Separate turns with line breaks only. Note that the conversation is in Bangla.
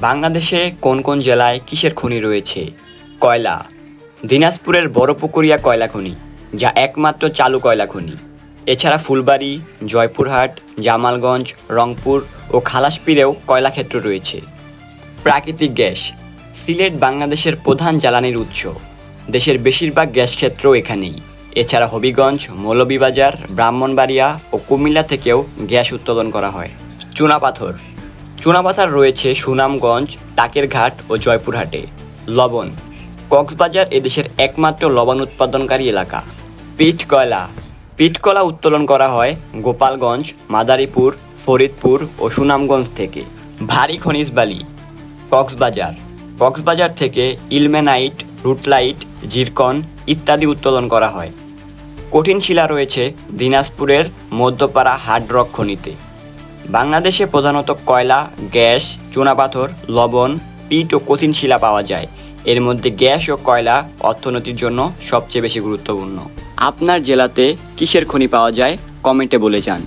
বাংলাদেশে কোন কোন জেলায় কিসের খনি রয়েছে? কয়লা। দিনাজপুরের বড়পুকুরিয়া কয়লা খনি, যা একমাত্র চালু কয়লা খনি। এছাড়া ফুলবাড়ি, জয়পুরহাট, জামালগঞ্জ, রংপুর ও খালাসপীরেও কয়লাক্ষেত্র রয়েছে। প্রাকৃতিক গ্যাস। সিলেট বাংলাদেশের প্রধান জ্বালানির উৎস। দেশের বেশিরভাগ গ্যাস ক্ষেত্র এখানেই। এছাড়া হবিগঞ্জ, মৌলভীবাজার, ব্রাহ্মণবাড়িয়া ও কুমিল্লা থেকেও গ্যাস উত্তোলন করা হয়। চুনাপাথর। চুনাপাথর রয়েছে সুনামগঞ্জ, টাকেরঘাট ও জয়পুরহাটে। লবণ। কক্সবাজার এদেশের একমাত্র লবণ উৎপাদনকারী এলাকা। পিট কয়লা। পিট কয়লা উত্তোলন করা হয় গোপালগঞ্জ, মাদারীপুর, ফরিদপুর ও সুনামগঞ্জ থেকে। ভারী খনিজ বালি। কক্সবাজার। কক্সবাজার থেকে ইলমেনাইট, রুটলাইট, জিরকন ইত্যাদি উত্তোলন করা হয়। কঠিন শিলা রয়েছে দিনাজপুরের মধ্যপাড়া হার্ড রক খনিতে। বাংলাদেশে প্রধানত কয়লা, গ্যাস, চুনাপাথর, লবণ, পিট ও কঠিন শিলা পাওয়া যায়। এর মধ্যে গ্যাস ও কয়লা অর্থনীতির জন্য সবচেয়ে বেশি গুরুত্বপূর্ণ। আপনার জেলাতে কিসের খনি পাওয়া যায় কমেন্টে বলে যান।